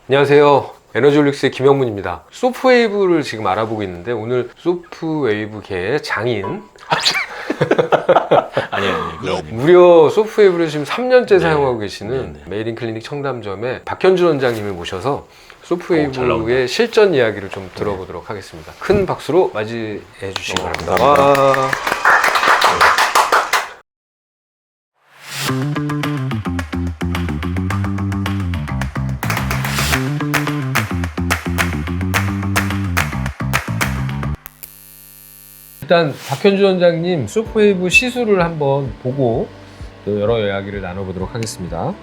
안녕하세요. 에너지올릭스의 김영문입니다. 소프웨이브를 지금 알아보고 있는데 오늘 소프웨이브계의 장인 아니요. 무려 소프웨이브를 지금 3년째 사용하고 계시는 네. 메이린 클리닉 청담점의 박현준 원장님을 모셔서 잘 소프웨이브의 나온다. 실전 이야기를 좀 들어보도록 하겠습니다. 큰 박수로 맞이해 주시기 바랍니다. 감사합니다. 와. 일단 박현준 원장님 소프웨이브 시술을 한번 보고 또 여러 이야기를 나눠보도록 하겠습니다.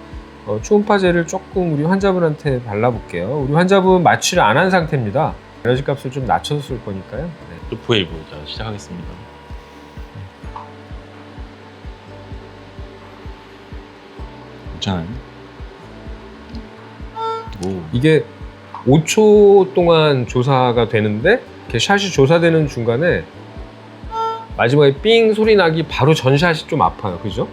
초음파제를 조금 우리 환자분한테 발라볼게요. 우리 환자분 마취를 안 한 상태입니다. 에너지 값을 좀 낮췄을 거니까요. 네. 소프웨이브 자 시작하겠습니다. 괜찮아요? 오, 이게 5초 동안 조사가 되는데 이렇게 샷이 조사되는 중간에 마지막에 삥 소리 나기 바로 전샷이 좀 아파요. 그죠?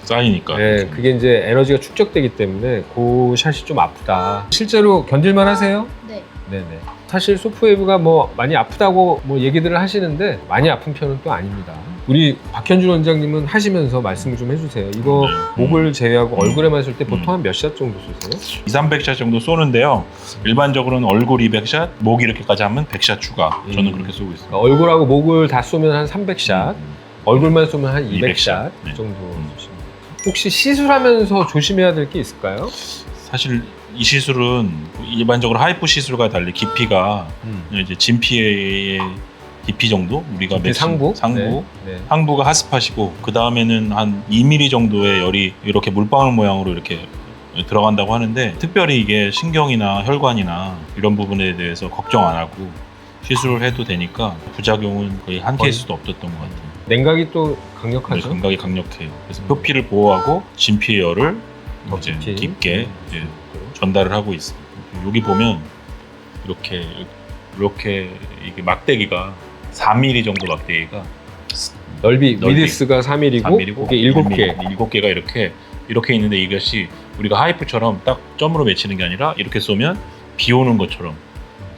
쌓이니까. 네, 그게 이제 에너지가 축적되기 때문에 그 샷이 좀 아프다. 실제로 견딜만 하세요? 네. 네네. 사실 소프웨이브가 뭐 많이 아프다고 뭐 얘기들을 하시는데 많이 아픈 편은 또 아닙니다. 우리 박현준 원장님은 하시면서 말씀을 좀 해주세요. 이거 목을 제외하고 얼굴에만 쓸 때 보통 한 몇 샷 정도 쓰세요? 200-300샷 정도 쏘는데요. 일반적으로는 얼굴 200샷, 목 이렇게까지 하면 100샷 추가. 저는 그렇게 쏘고 있어요. 얼굴하고 목을 다 쏘면 한 300샷, 얼굴만 쏘면 한 200샷 200샷. 네. 정도 쏘십니다. 혹시 시술하면서 조심해야 될 게 있을까요? 사실 이 시술은 일반적으로 하이프 시술과 달리 깊이가 이제 진피의 깊이 정도 우리가 깊이 맥심- 상부? 상부 네. 네. 상부가 핫스팟이고 그 다음에는 한 2mm 정도의 열이 이렇게 물방울 모양으로 이렇게 들어간다고 하는데 특별히 이게 신경이나 혈관이나 이런 부분에 대해서 걱정 안 하고 시술을 해도 되니까 부작용은 거의 한 케이스도 없었던 것 같아요. 냉각이 또 강력하죠? 감각이 강력해요. 그래서 표피를 보호하고 진피의 열을 더 이제 깊이. 깊게 이제 전달을 하고 있습니다. 여기 보면 이렇게 이게 막대기가 4mm 정도 막대기가 넓이 넓이. 위드스가 3mm고 3mm고 이게 7개. 7개가 이렇게 있는데 이것이 우리가 하이프처럼 딱 점으로 맺히는 게 아니라 이렇게 쏘면 비 오는 것처럼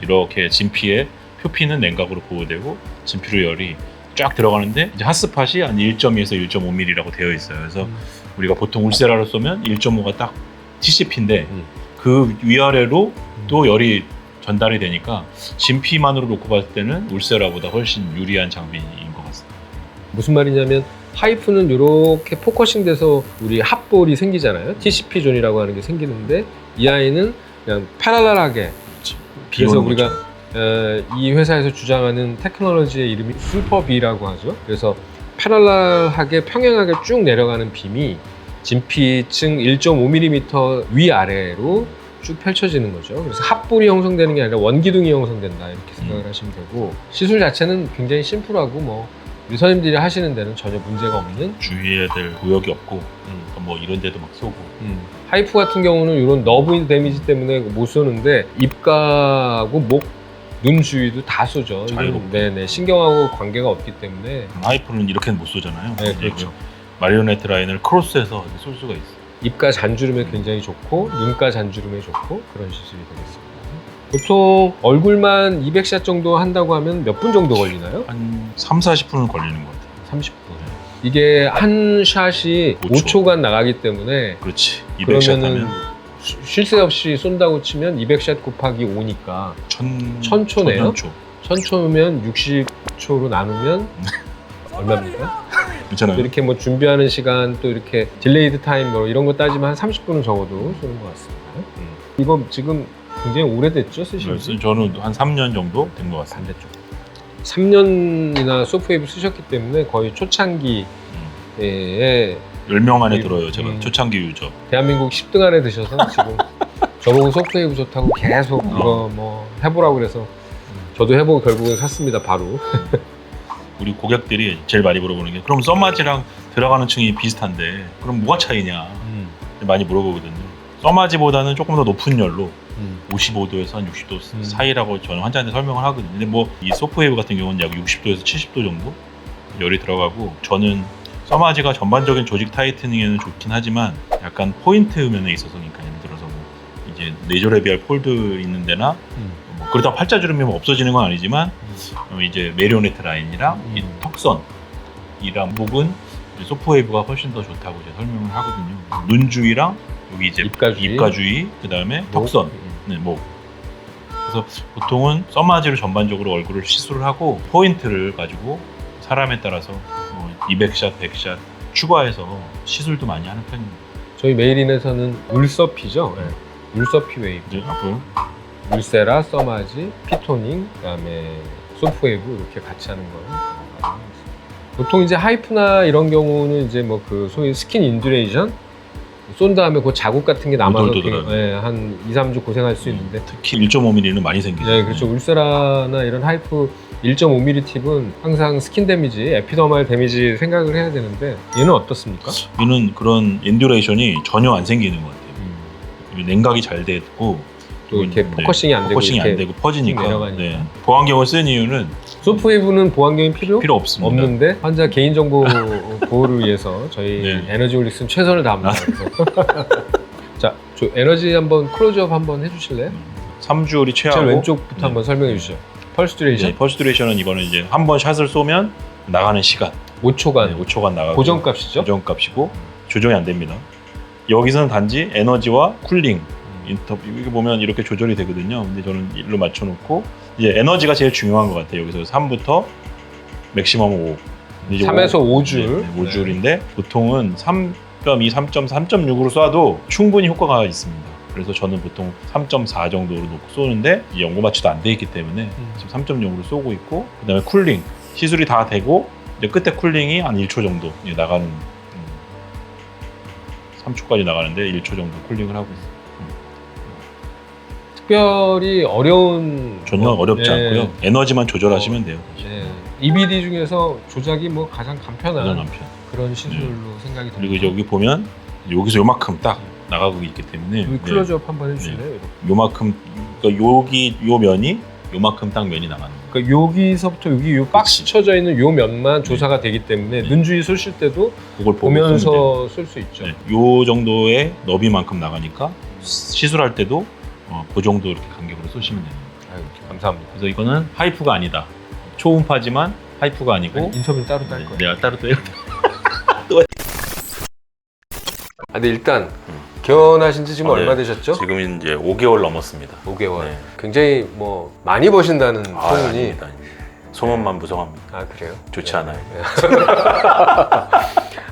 이렇게 진피에 표피는 냉각으로 보호되고 진피로 열이 쫙 들어가는데 이제 핫스팟이 한 1.2에서 1.5mm라고 되어 있어요. 그래서 우리가 보통 울세라로 쏘면 1.5가 딱 TCP인데 그 위아래로 또 열이 전달이 되니까 진피만으로 놓고 봤을 때는 울세라보다 훨씬 유리한 장비인 것 같습니다. 무슨 말이냐면 하이프는 이렇게 포커싱 돼서 우리 핫볼이 생기잖아요. TCP 존이라고 하는 게 생기는데 이 아이는 그냥 패러럴하게. 비 그래서 오는 우리가 것처럼. 이 회사에서 주장하는 테크놀로지의 이름이 슈퍼비라고 하죠. 그래서 패러럴하게 평행하게 쭉 내려가는 빔이 진피층 1.5mm 위아래로 쭉 펼쳐지는 거죠. 그래서 핫볼이 형성되는 게 아니라 원기둥이 형성된다 이렇게 생각을 하시면 되고 시술 자체는 굉장히 심플하고 뭐 의사님들이 하시는 데는 전혀 문제가 없는 주의해야 될 구역이 없고 뭐 이런 데도 막 쏘고 하이프 같은 경우는 이런 너브 데미지 때문에 못 쏘는데 입가하고 목, 눈 주위도 다 쏘죠. 이건 자유롭게. 네네 신경하고 관계가 없기 때문에 하이프는 이렇게는 못 쏘잖아요. 네, 그렇죠. 마리오네트 라인을 크로스해서 쏠 수가 있어요. 입가 잔주름에 굉장히 좋고 눈가 잔주름에 좋고 그런 시술이 되겠습니다. 보통 얼굴만 200샷 정도 한다고 하면 몇 분 정도 걸리나요? 한 3-40분은 걸리는 것 같아요. 30분. 이게 한 샷이 5초. 5초간 나가기 때문에 그렇지. 200샷 그러면은 하면 쉴 새 없이 쏜다고 치면 200샷 곱하기 5니까 1000초네요? 1000초. 1000초면 60초로 나누면 얼마입니까? 괜찮아요. 이렇게 뭐 준비하는 시간 또 이렇게 딜레이드 타임 뭐 이런 거 따지면 한 30분은 적어도 쏘는 것 같습니다. 이거 지금 굉장히 오래됐죠 쓰신 지? 저는 한 3년 정도 된 것 같습니다. 반대쪽. 3년이나 소프웨이브 쓰셨기 때문에 거의 초창기에 10명 안에 들어요. 제가 음. 초창기 유저. 대한민국 10등 안에 드셔서 지금 저보고 소프웨이브 좋다고 계속 이거 뭐 해보라고 그래서 저도 해보고 결국은 샀습니다 바로. 우리 고객들이 제일 많이 물어보는 게 그럼 써마지랑 들어가는 층이 비슷한데 그럼 뭐가 차이냐 많이 물어보거든요. 써마지보다는 조금 더 높은 열로 55도에서 한 60도 사이라고 저는 환자한테 설명을 하거든요. 근데 뭐 이 소프웨이브 같은 경우는 약 60도에서 70도 정도 열이 들어가고 저는 써마지가 전반적인 조직 타이트닝에는 좋긴 하지만 약간 포인트 면에 있어서 그러니까 예를 들어서 뭐 이제 이제 뇌조레비알 폴드 있는 데나 뭐 그러다 팔자주름이 없어지는 건 아니지만 이제 메리오네트 라인이랑 이 턱선이랑 부분 소프웨이브가 훨씬 더 좋다고 이제 설명을 하거든요. 눈 주위랑 여기 이제 입가 주위 그다음에 턱선, 네, 목. 그래서 보통은 써마지로 전반적으로 얼굴을 시술을 하고 포인트를 가지고 사람에 따라서 200샷, 100샷 추가해서 시술도 많이 하는 편입니다. 저희 메이린에서는 울서피죠. 네. 울서피 웨이브, 이제 앞으로 울세라, 써마지, 피토닝, 그다음에 소프웨이브 이렇게 같이 하는 거예요. 보통 이제 하이프나 이런 경우는 이제 뭐 그 소위 스킨 인듀레이션 쏜 다음에 그 자국 같은 게 남아서 한 2, 3주 고생할 수 있는데 특히 1.5mm는 많이 생기죠. 네, 그렇죠. 울세라나 이런 하이프 1.5mm 팁은 항상 스킨 데미지, 에피더말 데미지 생각을 해야 되는데 얘는 어떻습니까? 얘는 그런 인듀레이션이 전혀 안 생기는 것 같아요. 냉각이 잘 되고 또 이렇게 포커싱이 안 되고 포커싱이 안 되고 퍼지니까. 내려가니까. 네. 보안경을 쓴 이유는 소프웨이브는 보안경이 필요 없습니다. 없는데 환자 개인정보 보호를 위해서 저희 네. 에너지올릭스는 최선을 다합니다. 그래서. 자, 저 에너지 한번 클로즈업 한번 해주실래요? 3주얼이 최하고 제일 왼쪽부터 한번 설명해 주시죠. 펄스 듀레이션? 네, 펄스 듀레이션은 이거는 이제 한 번 샷을 쏘면 나가는 시간 5초간 5초간 나가고 고정값이죠? 고정값이고 조정이 안 됩니다. 여기서는 단지 에너지와 쿨링 인터뷰 이거 보면 이렇게 조절이 되거든요. 근데 저는 일로 맞춰놓고 이제 에너지가 제일 중요한 것 같아요. 여기서 3부터 맥시멈 5. 3에서 5줄. 네, 5줄인데 보통은 3.2, 3.4, 3.6으로 쏴도 충분히 효과가 있습니다. 그래서 저는 보통 3.4 정도로 놓고 쏘는데 연고 마취도 안 돼 있기 때문에 지금 3.0으로 쏘고 있고 그다음에 쿨링 시술이 다 되고 이제 끝에 쿨링이 한 1초 정도 나가는 3초까지 나가는데 1초 정도 쿨링을 하고 있어요. 특별히 어려운 전혀 어렵지 네. 않고요. 에너지만 조절하시면 돼요. 네. EBD 중에서 조작이 뭐 가장 간편한 가장 간편. 그런 시술로 생각이 듭니다. 그리고 여기 보면 여기서 요만큼 딱 나가고 있기 때문에 여기 클로즈업 한번 해주실래요? 네. 요만큼 그러니까 여기 요 면이 요만큼 딱 면이 나가는 거예요. 그러니까 여기서부터 여기 요 박스 쳐져 있는 요 면만 조사가 되기 때문에 네. 눈 주위 쏘실 때도 그걸 보면서 쏠 수 있죠. 네. 요 정도의 너비만큼 나가니까 시술할 때도 그 정도 이렇게 간격으로 쏘시면 됩니다. 아유, 감사합니다. 그래서 이거는 하이프가 아니다. 초음파지만 하이프가 아니고 인터뷰는 따로 딸 거예요. 내가 따로 떼요. 근데 일단 결혼하신 지 지금 얼마 되셨죠? 지금 이제 5개월 넘었습니다. 5개월. 네. 굉장히 뭐 많이 버신다는 소문이. 아닙니다. 소문만 무성합니다. 아 그래요? 좋지 네. 않아요.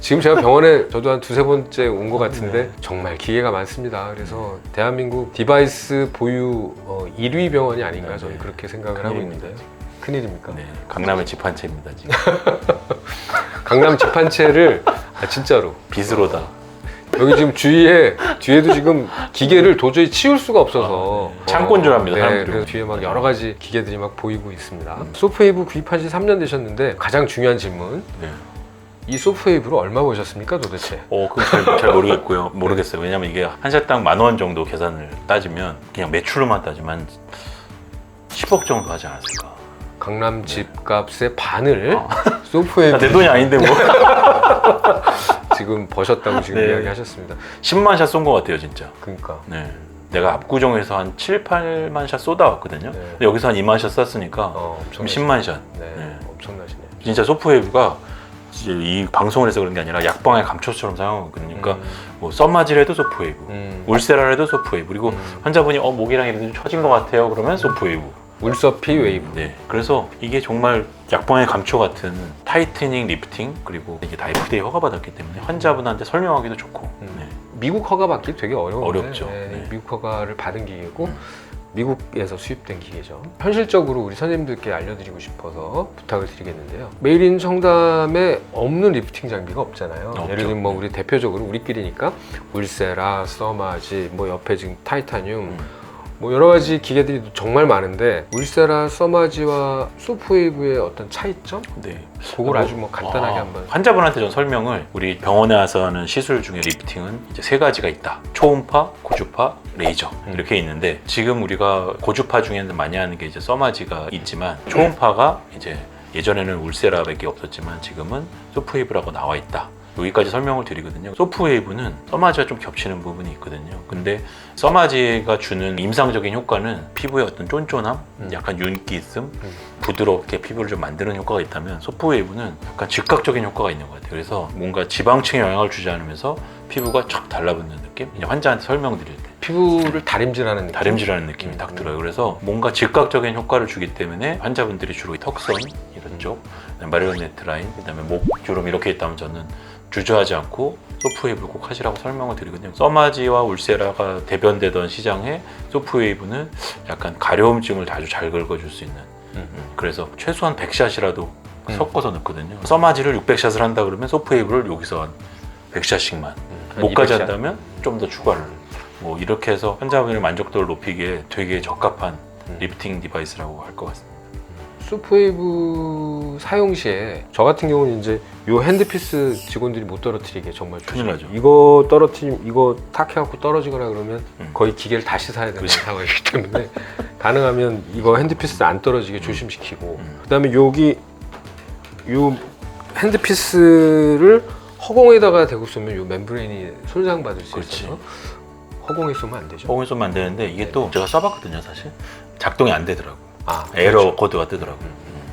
지금 제가 병원에 저도 한 두세 번째 온 것 같은데 정말 기회가 많습니다. 그래서 대한민국 디바이스 보유 1위 병원이 아닌가 저는 그렇게 생각을 하고 있는데 큰일입니까? 네, 강남의 집 한 채입니다 지금. 강남 집 한 채를 진짜로 빚으로다. 여기 지금 뒤에도 지금 기계를 도저히 치울 수가 없어서 창고인 줄 압니다. 네, 사람들이. 그래서 뒤에 막 여러 가지 기계들이 막 보이고 있습니다. 소프웨이브 구입한 지 3년 되셨는데 가장 중요한 질문. 네. 이 소프웨이브로 얼마 버셨습니까 도대체? 그건 잘 모르겠고요. 모르겠어요. 왜냐면 이게 한 샷당 10,000원 정도 계산을 따지면 그냥 매출로만 따지면 10억 정도 하지 않았을까. 강남 집값의 반을 소프웨이브 내 돈이 아닌데 뭐. 지금 버셨다고 지금 네. 이야기하셨습니다. 10만 샷 쏜 것 같아요 진짜. 그러니까 네. 내가 압구정에서 한 7, 8만 샷 쏟아왔거든요. 네. 근데 여기서 한 2만 샷 쐈으니까 엄청나시네. 10만 샷. 네, 네. 엄청나시네. 진짜 소프웨이브가 이제 이 방송을 해서 그런 게 아니라 약방의 감초처럼 사용하거든요. 그러니까 뭐 썸마지를 해도 소프웨이브, 울세라를 해도 소프웨이브. 그리고 환자분이 목이랑 이런 데 좀 처진 것 같아요. 그러면 소프웨이브. 울서피 웨이브. 네. 그래서 이게 정말 약방의 감초 같은 타이트닝, 리프팅 그리고 이게 다 FDA 허가받았기 때문에 환자분한테 설명하기도 좋고. 네. 미국 허가 받기 되게 어려운데 어렵죠. 네. 미국 허가를 받은 기계고 미국에서 수입된 기계죠. 현실적으로 우리 선생님들께 알려드리고 싶어서 부탁을 드리겠는데요. 메이린 청담에 없는 리프팅 장비가 없잖아요. 없죠. 예를 들면 뭐 우리 대표적으로 우리끼리니까 울세라, 써마지, 뭐 옆에 지금 타이타늄 뭐 여러 가지 기계들이 정말 많은데 울세라, 써마지와 소프웨이브의 어떤 차이점? 네. 그걸 아주 뭐 간단하게 한번. 환자분한테 전 설명을 우리 병원에 와서 하는 시술 중에 리프팅은 이제 3가지가 있다. 초음파, 고주파, 레이저 이렇게 있는데 지금 우리가 고주파 중에는 많이 하는 게 이제 써마지가 있지만 초음파가 이제 예전에는 울세라밖에 없었지만 지금은 소프웨이브라고 나와 있다. 여기까지 설명을 드리거든요. 소프웨이브는 써마지와 좀 겹치는 부분이 있거든요. 근데 써마지가 주는 임상적인 효과는 피부의 어떤 쫀쫀함, 약간 윤기 있음, 부드럽게 피부를 좀 만드는 효과가 있다면 소프웨이브는 약간 즉각적인 효과가 있는 것 같아요. 그래서 뭔가 지방층에 영향을 주지 않으면서 피부가 촥 달라붙는 느낌? 그냥 환자한테 설명드릴 때 피부를 다림질하는 느낌. 다림질하는 느낌이 딱 들어요. 그래서 뭔가 즉각적인 효과를 주기 때문에 환자분들이 주로 턱선 이런 쪽, 마리오네트 라인, 그다음에 목 주름 이렇게 있다면 저는 주저하지 않고 소프웨이브를 꼭 하시라고 설명을 드리거든요. 써마지와 울세라가 대변되던 시장에 소프웨이브는 약간 가려움증을 아주 잘 긁어줄 수 있는 그래서 최소한 100샷이라도 섞어서 넣거든요. 써마지를 600샷을 한다 그러면 소프웨이브를 여기서 한 100샷씩만 목까지 200샷. 한다면 좀 더 추가를 뭐 이렇게 해서 환자분의 만족도를 높이기에 되게 적합한 리프팅 디바이스라고 할 것 같습니다. 소프웨이브 사용 시에 저 같은 경우는 이제 요 핸드피스 직원들이 못 떨어뜨리게 정말 큰일 나죠. 이거 떨어뜨리면 이거 탁 해갖고 떨어지거나 그러면 거의 기계를 다시 사야 되는 상황이기 때문에 가능하면 이거 핸드피스 안 떨어지게 조심시키고 그다음에 여기 요 핸드피스를 허공에다가 대고 쏘면 요 멤브레인이 손상받을 수 그렇지. 있어서 허공에 쏘면 안 되죠. 허공에 쏘면 안 되는데 이게 또 제가 써봤거든요. 사실 작동이 안 되더라고요. 아, 에러 코드가 뜨더라고요.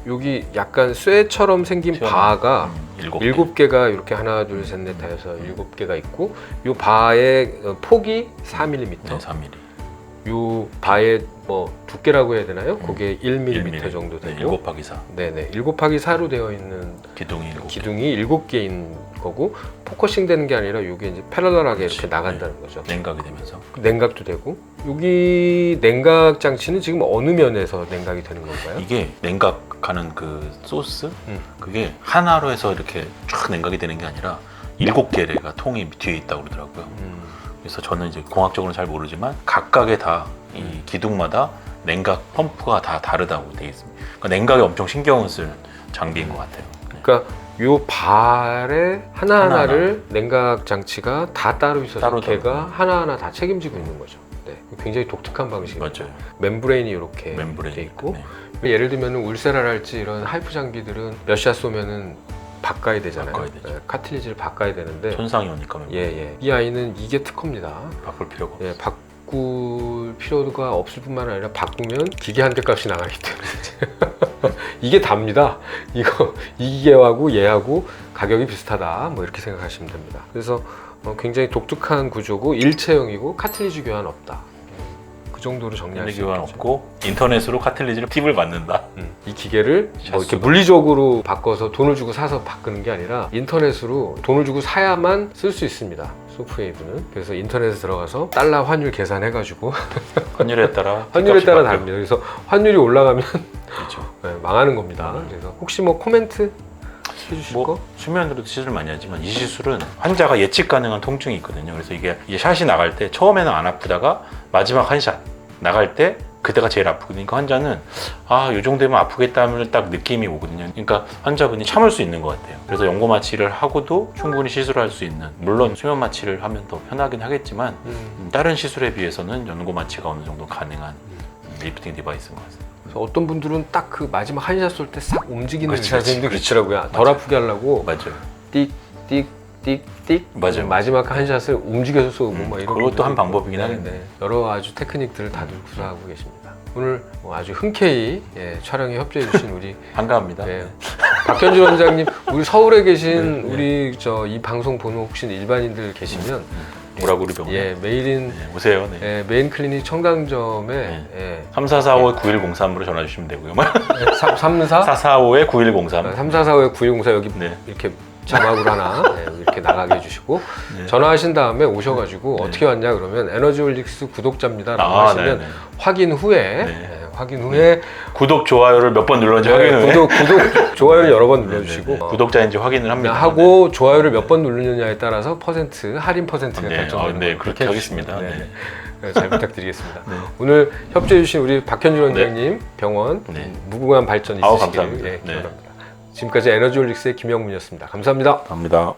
여기 약간 쇠처럼 생긴 튀어나온 바가 7개가 이렇게 하나 둘 셋 넷 해서 7개가 있고 요 바의 폭이 4mm 네, 3mm. 요 바의 뭐 두께라고 해야 되나요? 그게 1mm 정도 네, 되고 7곱하기 4 네네 7/4로 되어 있는 기둥이 7개. 기둥이 7개인 거고 포커싱 되는 게 아니라 이게 이제 패러럴하게 그렇지. 이렇게 나간다는 거죠. 냉각이 되면서 냉각도 되고 여기 냉각 장치는 지금 어느 면에서 냉각이 되는 건가요? 이게 냉각하는 그 소스 그게 하나로 해서 이렇게 쫙 냉각이 되는 게 아니라 7개가 통이 뒤에 있다고 그러더라고요. 그래서 저는 이제 공학적으로는 잘 모르지만 각각의 다 이 기둥마다 냉각 펌프가 다 다르다고 되어 있습니다. 그러니까 냉각에 엄청 신경을 쓸 장비인 것 같아요. 그러니까 요 발에 하나하나를 냉각 장치가 다 따로 있어서 따로 걔가 하나하나 다 책임지고 있는 거죠. 네, 굉장히 독특한 방식입니다. 맞아요. 멤브레인이 이렇게 멤브레인 돼 있고 네. 예를 들면 울세라랄지 이런 하이프 장비들은 몇 샷 쏘면은 바꿔야 되잖아요. 바꿔야 되죠. 네, 카틸리지를 바꿔야 되는데 손상이 오니까 예예 이 아이는 이게 특허입니다. 바꿀 필요가 없어요. 예, 바꿀 필요가 없을 뿐만 아니라 바꾸면 기계 한 대 값이 나가기 때문에 이게 답니다. 이거 이 기계하고 얘하고 가격이 비슷하다 뭐 이렇게 생각하시면 됩니다. 그래서 굉장히 독특한 구조고 일체형이고 카틀리지 교환 없다. 그 정도로 정리할 수 교환 있겠죠. 없고 인터넷으로 카틀리지를 팁을 받는다. 이 기계를 뭐 이렇게 샷수가. 물리적으로 바꿔서 돈을 주고 사서 바꾸는 게 아니라 인터넷으로 돈을 주고 사야만 쓸 수 있습니다. 소프웨이브는. 그래서 인터넷에 들어가서 달러 환율 계산해가지고 환율에 따라 환율에 값이 따라 바뀌어요. 다릅니다. 그래서 환율이 올라가면 그렇죠. 네, 망하는 겁니다. 그래서 혹시 뭐 코멘트 해주실 거? 뭐 수면으로도 시술을 많이 하지만 이 시술은 환자가 예측 가능한 통증이 있거든요. 그래서 이게 샷이 나갈 때 처음에는 안 아프다가 마지막 한 샷 나갈 때 그때가 제일 아프거든요. 그러니까 환자는 이 정도면 아프겠다는 딱 느낌이 오거든요. 그러니까 환자분이 참을 수 있는 것 같아요. 그래서 연고 마취를 하고도 충분히 시술할 수 있는, 물론 수면 마취를 하면 더 편하긴 하겠지만 다른 시술에 비해서는 연고 마취가 어느 정도 가능한 리프팅 디바이스인 것 같습니다. 그래서 어떤 분들은 딱 그 마지막 한 샷 쏠 때 싹 움직이는 그렇지, 의사선생님도 그렇지. 계시더라고요. 덜 아프게 하려고 맞아요. 띡 맞아요. 마지막 한 샷을 움직여서 쏘고 막 이런 그것도 한 분들이 방법이긴 있고. 하겠네. 네. 여러 아주 테크닉들을 다들 구사하고 계십니다. 오늘 뭐 아주 흔쾌히 촬영에 협조해 주신 우리 한가합니다. 박현주 원장님, 우리 서울에 계신 네, 네. 우리 이 방송 보는 혹시 일반인들 계시면 오라구리 병원 메일인 오세요. 메인 클리닉 청담점에 3445-9103으로 전화 주시면 되고요. 34 445-9103 3445-9104 여기 네. 이렇게 자막으로 하나 이렇게 나가게 해주시고 네. 전화하신 다음에 오셔가지고 네. 어떻게 왔냐 그러면 에너지올릭스 구독자입니다라고 하시면 네네. 확인 후에 확인 후에 구독, 좋아요를 몇 번 눌렀는지 확인 후에 구독 좋아요를 여러 번 눌러주시고 구독자인지 확인을 합니다. 하고 좋아요를 몇 번 누르느냐에 따라서 할인 퍼센트가 결정되는 네, 거예요. 그렇게 하겠습니다. 네. 잘 부탁드리겠습니다. 오늘 협조해주신 우리 박현주 원장님 병원 네. 무궁한 발전 아우, 있으시기를 감사합니다. 기원합니다. 지금까지 에너지올릭스의 김영문이었습니다. 감사합니다. 감사합니다.